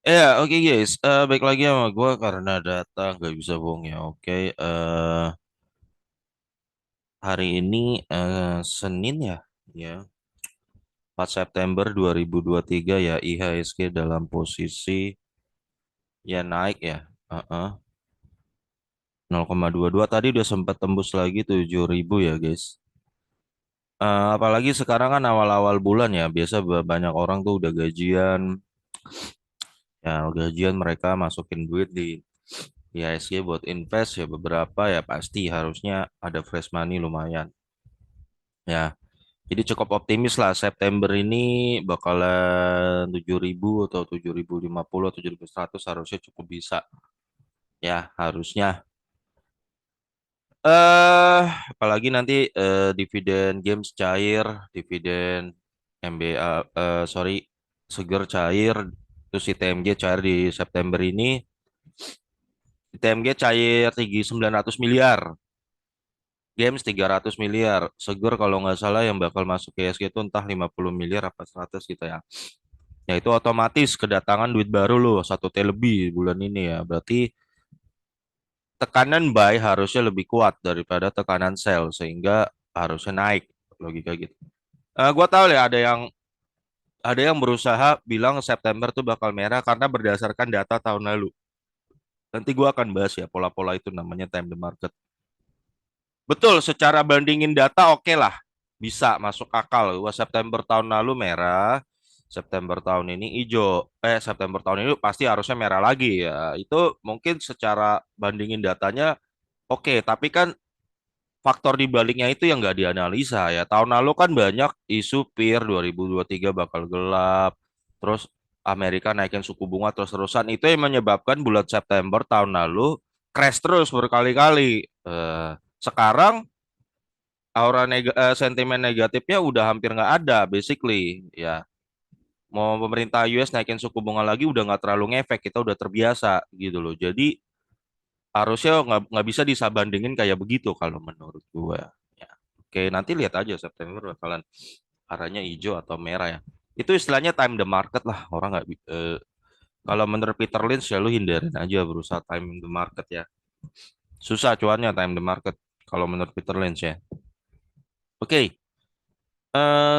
Oke guys. Baik lagi sama gue karena data nggak bisa bohong ya. Oke, hari ini Senin ya, ya 4 September 2023 ya IHSG dalam posisi ya naik ya. Uh-uh, 0,22 tadi udah sempat tembus lagi 7.000 ya guys. Apalagi sekarang kan awal-awal bulan ya, biasa banyak orang tuh udah gajian, ya gajian mereka masukin duit di IHSG buat invest ya beberapa ya pasti harusnya ada fresh money lumayan. Ya, jadi cukup optimis lah September ini bakalan 7.000 atau 7.050 atau 7.100 harusnya cukup bisa. Ya, harusnya. Eh, Apalagi nanti dividen games cair, dividen MBA sorry, Seger cair, terus si TMG cair di September ini. Di TMG cair tinggi 900 miliar. Games 300 miliar. Seger kalau nggak salah yang bakal masuk ke ESG itu entah 50 miliar apa 100 gitu ya. Ya itu otomatis kedatangan duit baru loh, 1T lebih bulan ini ya. Berarti tekanan buy harusnya lebih kuat daripada tekanan sell sehingga harusnya naik logika gitu. Gua tahu ya ada yang berusaha bilang September tuh bakal merah karena berdasarkan data tahun lalu. Nanti gua akan bahas ya pola-pola itu namanya time the market. Betul, secara bandingin data oke lah. Bisa masuk akal. Wah, September tahun lalu merah, September tahun ini hijau. September tahun ini pasti harusnya merah lagi ya. Itu mungkin secara bandingin datanya oke, tapi kan faktor di baliknya itu yang nggak dianalisa ya. Tahun lalu kan banyak isu PIR 2023 bakal gelap. Terus Amerika naikin suku bunga terus-terusan. Itu yang menyebabkan bulan September tahun lalu crash terus berkali-kali. Sekarang sentimen negatifnya udah hampir nggak ada basically ya. Mau pemerintah US naikin suku bunga lagi udah nggak terlalu ngefek, kita udah terbiasa gitu loh. Jadi harusnya nggak bisa disabandingin kayak begitu kalau menurut gue ya. Oke, nanti lihat aja September bakalan arahnya hijau atau merah ya. Itu istilahnya time the market lah, orang nggak kalau menurut Peter Lynch ya lu hindarin aja berusaha time the market ya. Susah cuannya time the market kalau menurut Peter Lynch ya. Oke,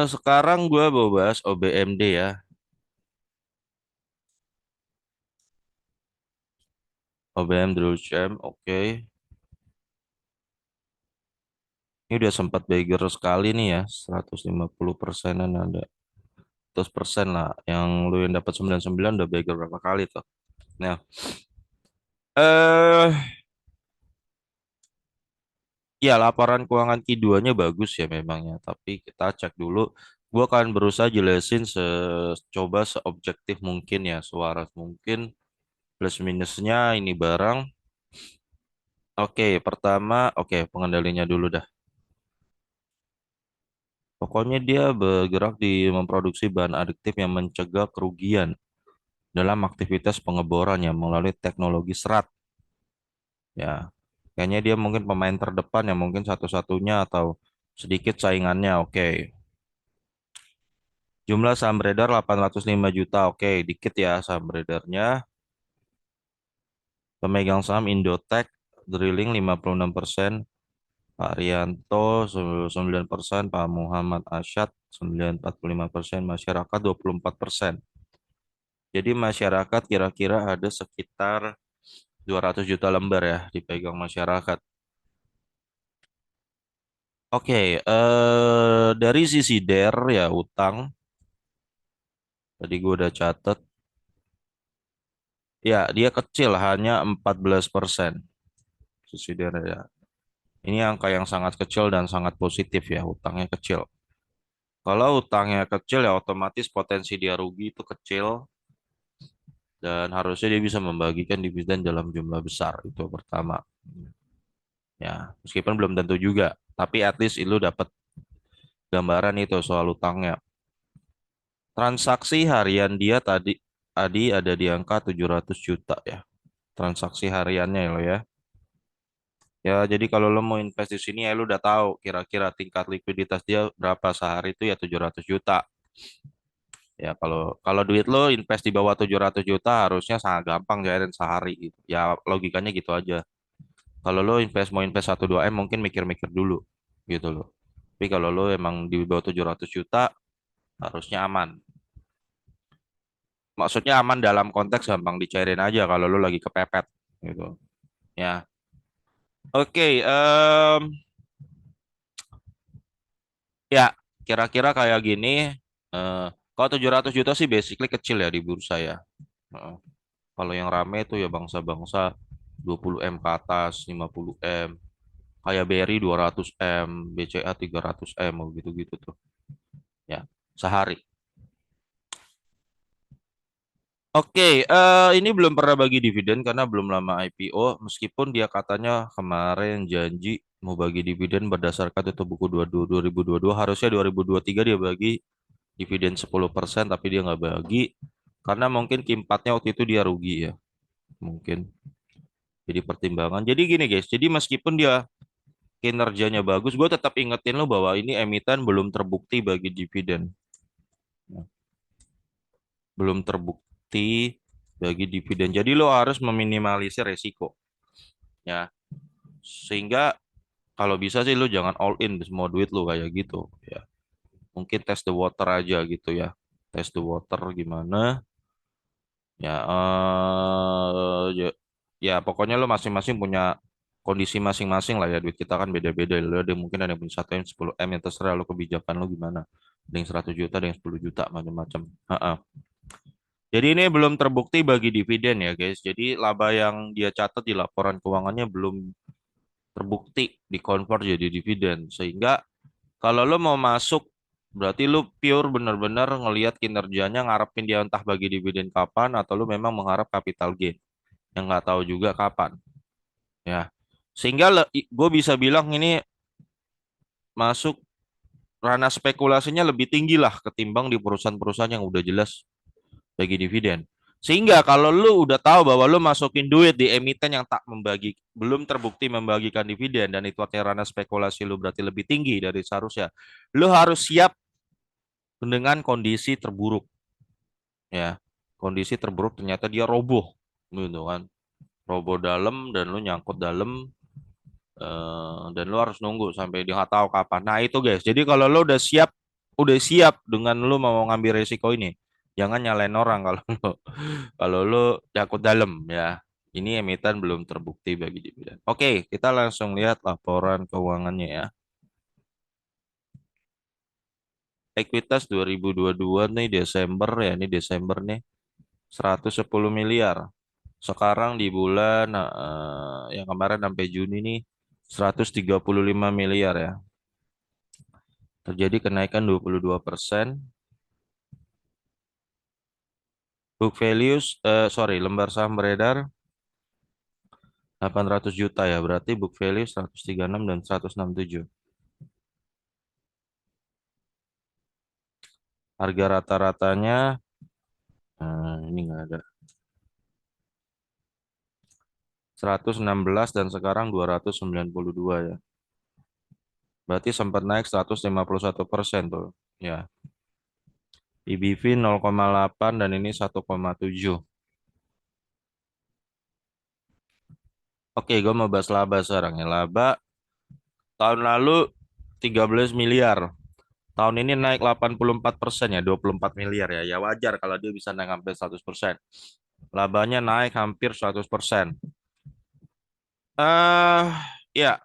sekarang gue mau bahas OBMD ya. OBM Drew Jam, oke. Ini udah sempat beggar sekali nih ya, 150%-an ada. 100% lah, yang lu yang dapat 99 udah beggar berapa kali tuh. Nah, eh ya laporan keuangan Q2-nya bagus ya memang ya, tapi kita cek dulu. Gua akan berusaha jelasin coba seobjektif mungkin ya, sewaras mungkin plus minusnya ini barang. Oke, pertama, oke pengendalinya dulu dah. Pokoknya dia bergerak di memproduksi bahan adiktif yang mencegah kerugian dalam aktivitas pengeboran ya melalui teknologi serat. Ya, kayaknya dia mungkin pemain terdepan yang mungkin satu-satunya atau sedikit saingannya. Oke. Jumlah saham beredar 805 juta. Oke, dikit ya saham beredarnya. Pemegang saham Indotech Drilling 56%, Pak Rianto 9%, Pak Muhammad Asyad 9,45%, masyarakat 24%. Jadi masyarakat kira-kira ada sekitar 200 juta lembar ya dipegang masyarakat. Oke, dari sisi DER ya utang, tadi gue udah catet, ya dia kecil hanya 14% sisi DER ya. Ini angka yang sangat kecil dan sangat positif ya, utangnya kecil. Kalau utangnya kecil ya otomatis potensi dia rugi itu kecil dan harusnya dia bisa membagikan dividen dalam jumlah besar itu pertama. Ya, meskipun belum tentu juga, tapi at least itu dapat gambaran itu soal utangnya. Transaksi harian dia tadi ada di angka 700 juta ya. Transaksi hariannya ya lo ya. Ya, jadi kalau lo mau invest di sini ya lo udah tahu kira-kira tingkat likuiditas dia berapa sehari itu ya 700 juta. Ya kalau kalau duit lo invest di bawah 700 juta harusnya sangat gampang cairin sehari gitu. Ya logikanya gitu aja. Kalau lo mau invest 1-2 M mungkin mikir-mikir dulu gitu loh. Tapi kalau lo emang di bawah 700 juta harusnya aman. Maksudnya aman dalam konteks gampang dicairin aja kalau lo lagi kepepet gitu. Ya. Oke, ya kira-kira kayak gini. eh Kalau 700 juta sih basically kecil ya di bursa ya. Heeh. Kalau yang rame itu ya bangsa-bangsa 20 M ke atas, 50 M. Kayak BRI 200 M, BCA 300 M, gitu-gitu tuh. Ya, sehari. Oke, ini belum pernah bagi dividen karena belum lama IPO. Meskipun dia katanya kemarin janji mau bagi dividen berdasarkan tutup buku 2022. Harusnya 2023 dia bagi dividen 10%, tapi dia nggak bagi. Karena mungkin kimpatnya waktu itu dia rugi ya. Mungkin jadi pertimbangan. Jadi gini guys, jadi meskipun dia kinerjanya bagus, gue tetap ingetin lo bahwa ini emiten belum terbukti bagi dividen. Nah, belum terbukti bagi dividen. Jadi lo harus meminimalisir resiko ya. Sehingga kalau bisa sih lo jangan all in semua duit lo kayak gitu ya. Mungkin test the water aja gitu ya. Test the water gimana? Ya ya, ya pokoknya lo masing-masing punya kondisi masing-masing lah ya. Duit kita kan beda-beda. Lo ada mungkin ada yang punya 1 M, 10 M, yang terserah lo kebijakan lo gimana. Ada yang 100 juta, ada yang 10 juta macam-macam. Ha-ha. Jadi ini belum terbukti bagi dividen ya guys. Jadi laba yang dia catat di laporan keuangannya belum terbukti dikonvert jadi dividen. Sehingga kalau lo mau masuk berarti lo pure bener-bener ngelihat kinerjanya ngarepin dia entah bagi dividen kapan atau lo memang mengharap capital gain yang nggak tahu juga kapan ya. Sehingga gue bisa bilang ini masuk ranah spekulasinya lebih tinggi lah ketimbang di perusahaan-perusahaan yang udah jelas bagi dividen. Sehingga kalau lu udah tahu bahwa lu masukin duit di emiten yang tak membagi, belum terbukti membagikan dividen dan itu artinya ranah spekulasi lu berarti lebih tinggi dari seharusnya. Lu harus siap dengan kondisi terburuk ya. Kondisi terburuk ternyata dia roboh gitu kan. Roboh dalam dan lu nyangkut dalam dan lu harus nunggu sampai dia nggak tahu kapan. Nah itu guys. Jadi kalau lu udah siap dengan lu mau ngambil resiko ini, jangan nyalain orang kalau lu, kalau lu takut dalam ya. Ini emiten belum terbukti bagi dividen. Oke, kita langsung lihat laporan keuangannya ya. Ekuitas 2022 nih Desember ya, ini Desember nih 110 miliar. Sekarang di bulan yang kemarin sampai Juni nih 135 miliar ya. Terjadi kenaikan 22%. Book values, sorry, lembar saham beredar 800 juta ya. Berarti book value 136 dan 167. Harga rata-ratanya, ini nggak ada. 116 dan sekarang 292 ya. Berarti sempat naik 151% tuh. Ya. PBV 0,8 dan ini 1,7. Oke, gue mau bahas laba sekarang ya. Laba tahun lalu 13 miliar. Tahun ini naik 84% ya, 24 miliar ya. Ya wajar kalau dia bisa naik hampir 100%. Labanya naik hampir 100%. Ya,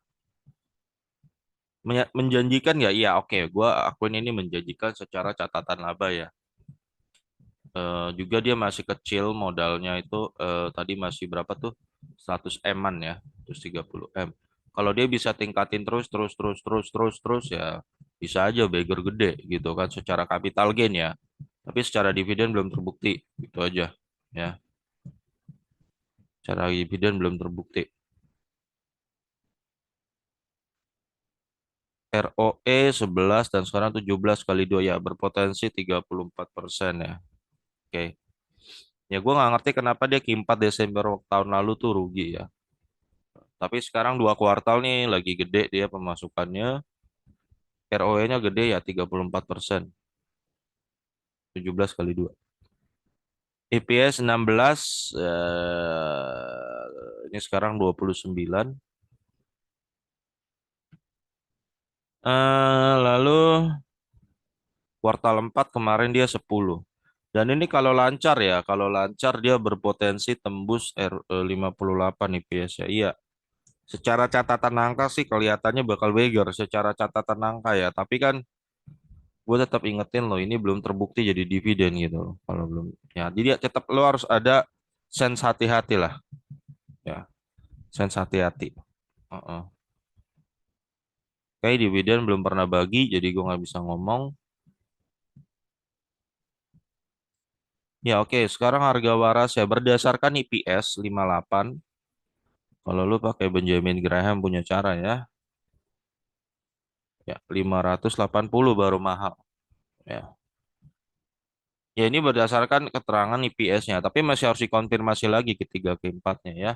menjanjikan nggak? Iya, oke. Gua akuin ini menjanjikan secara catatan laba ya. Juga dia masih kecil modalnya itu tadi masih berapa tuh? 100 M-an ya, 130 M. Kalau dia bisa tingkatin terus terus terus terus terus terus ya bisa aja beggar gede gitu kan secara capital gain ya. Tapi secara dividen belum terbukti gitu aja ya. Secara dividen belum terbukti. ROE 11 dan sekarang 17 kali 2 ya berpotensi 34% ya. Oke. Ya gue nggak ngerti kenapa dia Q4 Desember tahun lalu tuh rugi ya. Tapi sekarang 2 kuartal nih lagi gede dia pemasukannya. ROE-nya gede ya 34%. 17 kali 2. EPS 16, ini sekarang 29. Lalu kuartal 4 kemarin dia 10. Dan ini kalau lancar ya, kalau lancar dia berpotensi tembus 58 EPS ya. Iya, secara catatan angka sih kelihatannya bakal beggar secara catatan angka ya. Tapi kan gue tetap ingetin loh, ini belum terbukti jadi dividen gitu loh. Kalau belum, ya. Jadi ya tetap lo harus ada sense hati-hati lah, ya. Sense hati-hati. Heeh. Kayak dividen belum pernah bagi, jadi gue nggak bisa ngomong. Ya oke, sekarang harga waras ya berdasarkan EPS 58. Kalau lu pakai Benjamin Graham punya cara ya, ya 580 baru mahal. Ya. Ya ini berdasarkan keterangan EPS-nya, tapi masih harus dikonfirmasi lagi ketiga keempatnya ya.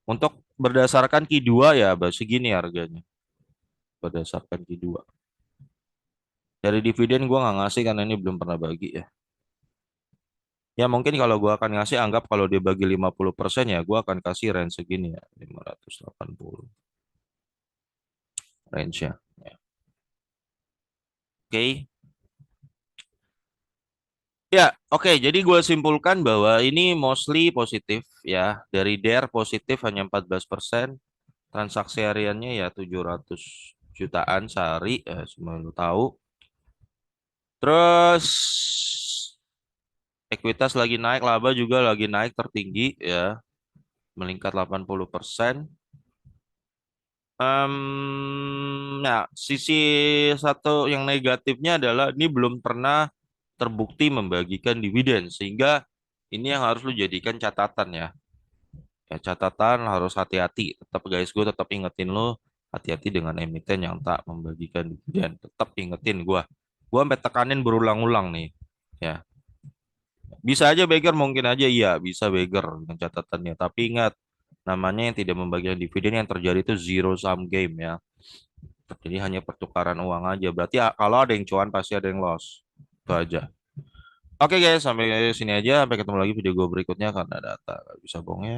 Untuk berdasarkan Q2 ya segini harganya. Berdasarkan Q2. Dari dividen gua nggak ngasih karena ini belum pernah bagi ya. Ya mungkin kalau gua akan ngasih anggap kalau dia bagi 50% ya gua akan kasih range segini ya. 580 range-nya. Ya. Oke. Ya, oke. Jadi gue simpulkan bahwa ini mostly positif ya. Dari DER positif hanya 14%. Transaksi hariannya ya 700 jutaan sehari. Semua lu tahu. Terus ekuitas lagi naik, laba juga lagi naik tertinggi ya. Meningkat 80%. Nah, sisi satu yang negatifnya adalah ini belum pernah terbukti membagikan dividen. Sehingga ini yang harus lu jadikan catatan ya. Ya catatan harus hati-hati. Tetap guys, gue tetap ingetin lo hati-hati dengan emiten yang tak membagikan dividen. Tetap ingetin gue. Gue sampai tekanin berulang-ulang nih. Ya, bisa aja beggar mungkin aja iya bisa beggar dengan catatannya. Tapi ingat namanya yang tidak membagikan dividen yang terjadi itu zero sum game ya. Jadi hanya pertukaran uang aja. Berarti kalau ada yang cuan pasti ada yang loss. Itu aja. Oke guys, sampai sini aja. Sampai ketemu lagi video gue berikutnya karena data. Gak bisa bohong ya.